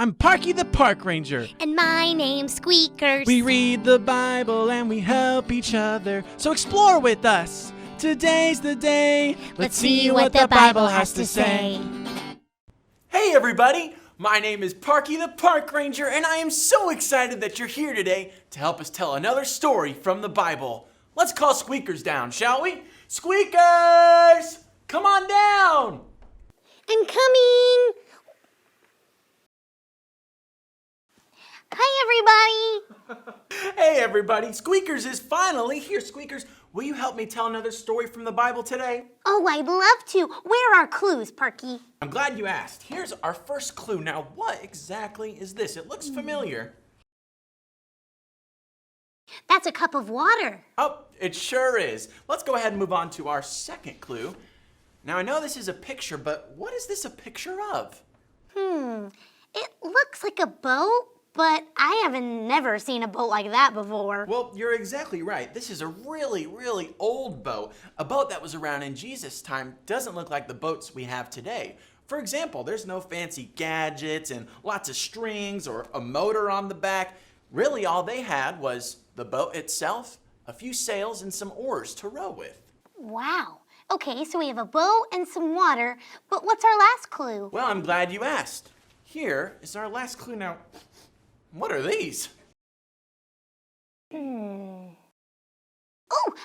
I'm Parkie the Park Ranger. And my name's Squeakers. We read the Bible and we help each other. So explore with us. Today's the day. Let's see what the Bible has to say. Hey everybody! My name is Parkie the Park Ranger, and I am so excited that you're here today to help us tell another story from the Bible. Let's call Squeakers down, shall we? Squeakers! Come on down! I'm coming. Hi, everybody. Hey everybody, Squeakers is finally here. Squeakers, will you help me tell another story from the Bible today? Oh, I'd love to. Where are clues, Parkie? I'm glad you asked. Here's our first clue. Now, what exactly is this? It looks familiar. That's a cup of water. Oh, it sure is. Let's go ahead and move on to our second clue. Now, I know this is a picture, but what is this a picture of? It looks like a boat, but I haven't never seen a boat like that before. Well, you're exactly right. This is a really, really old boat. A boat that was around in Jesus' time doesn't look like the boats we have today. For example, there's no fancy gadgets and lots of strings or a motor on the back. Really, all they had was the boat itself, a few sails, and some oars to row with. Wow. Okay, so we have a boat and some water, but what's our last clue? Well, I'm glad you asked. Here is our last clue. Now, what are these? Oh,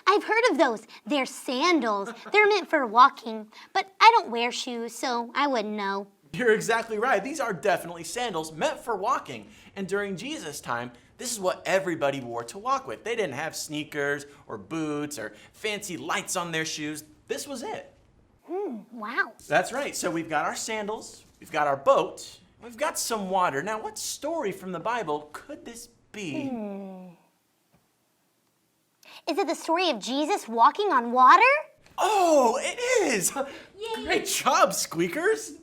I've heard of those. They're sandals. They're meant for walking, but I don't wear shoes, so I wouldn't know. You're exactly right. These are definitely sandals meant for walking. And during Jesus' time, this is what everybody wore to walk with. They didn't have sneakers or boots or fancy lights on their shoes. This was it. Wow. That's right. So we've got our sandals, we've got our boat, we've got some water. Now, what story from the Bible could this be? Is it the story of Jesus walking on water? Oh, it is! Yay. Great job, Squeakers!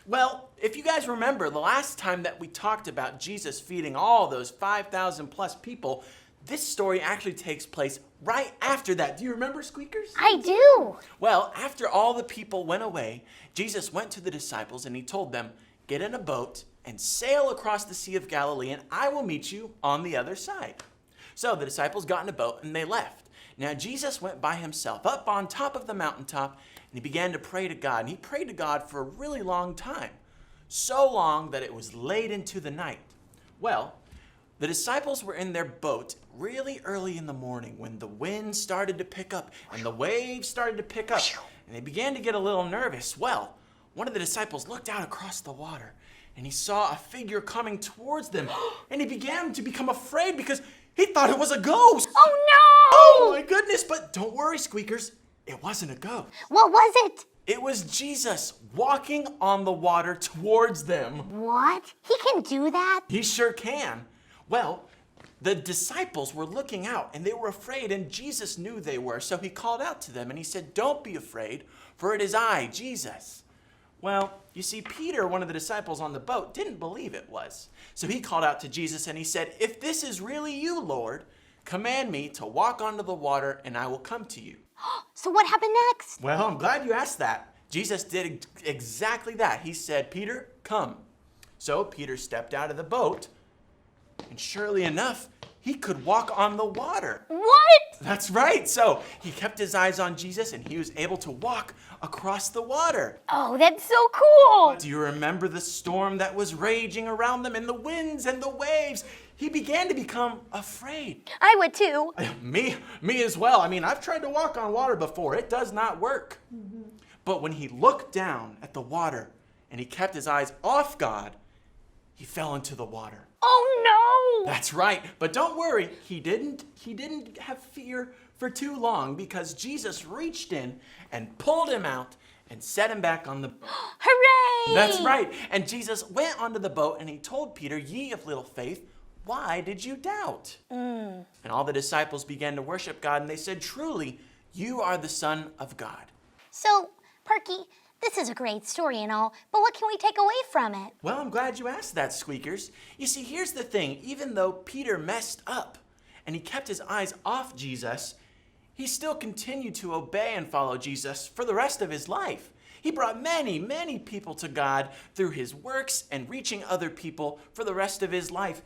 Well, if you guys remember, the last time that we talked about Jesus feeding all those 5,000 plus people, this story actually takes place right after that. Do you remember, Squeakers? I do. Well, after all the people went away, Jesus went to the disciples and he told them, "Get in a boat and sail across the Sea of Galilee, and I will meet you on the other side." So the disciples got in a boat and they left. Now Jesus went by himself up on top of the mountaintop and he began to pray to God. And he prayed to God for a really long time. So long that it was late into the night. Well, the disciples were in their boat really early in the morning when the wind started to pick up and the waves started to pick up. And they began to get a little nervous. Well, one of the disciples looked out across the water and he saw a figure coming towards them. And he began to become afraid because he thought it was a ghost. Oh, no! Oh my goodness, but don't worry, Squeakers. It wasn't a ghost. What was it? It was Jesus walking on the water towards them. What? He can do that? He sure can. Well, the disciples were looking out and they were afraid, and Jesus knew they were. So he called out to them and he said, "Don't be afraid, for it is I, Jesus." Well, you see, Peter, one of the disciples on the boat, didn't believe it was. So he called out to Jesus and he said, "If this is really you, Lord, command me to walk onto the water and I will come to you." So what happened next? Well, I'm glad you asked that. Jesus did exactly that. He said, "Peter, come." So Peter stepped out of the boat, and surely enough, he could walk on the water. What? That's right. So he kept his eyes on Jesus and he was able to walk across the water. Oh, that's so cool. Do you remember the storm that was raging around them and the winds and the waves? He began to become afraid. I would too. Me as well. I mean, I've tried to walk on water before. It does not work. But when he looked down at the water and he kept his eyes off God, he fell into the water. Oh, no. That's right. But don't worry, he didn't have fear for too long because Jesus reached in and pulled him out and set him back on the boat. Hooray! That's right. And Jesus went onto the boat and he told Peter, "Ye of little faith, why did you doubt?" And all the disciples began to worship God and they said, "Truly, you are the Son of God." So, Parkie, this is a great story and all, but what can we take away from it? Well, I'm glad you asked that, Squeakers. You see, here's the thing. Even though Peter messed up and he kept his eyes off Jesus, he still continued to obey and follow Jesus for the rest of his life. He brought many, many people to God through his works and reaching other people for the rest of his life.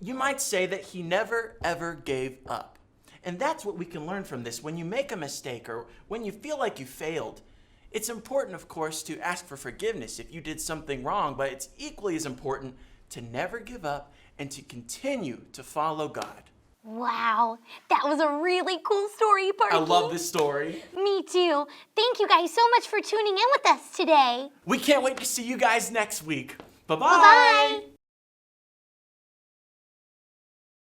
You might say that he never, ever gave up. And that's what we can learn from this. When you make a mistake or when you feel like you failed, it's important, of course, to ask for forgiveness if you did something wrong, but it's equally as important to never give up and to continue to follow God. Wow, that was a really cool story, Parkie. I love this story. Me too. Thank you guys so much for tuning in with us today. We can't wait to see you guys next week. Bye-bye. Bye-bye.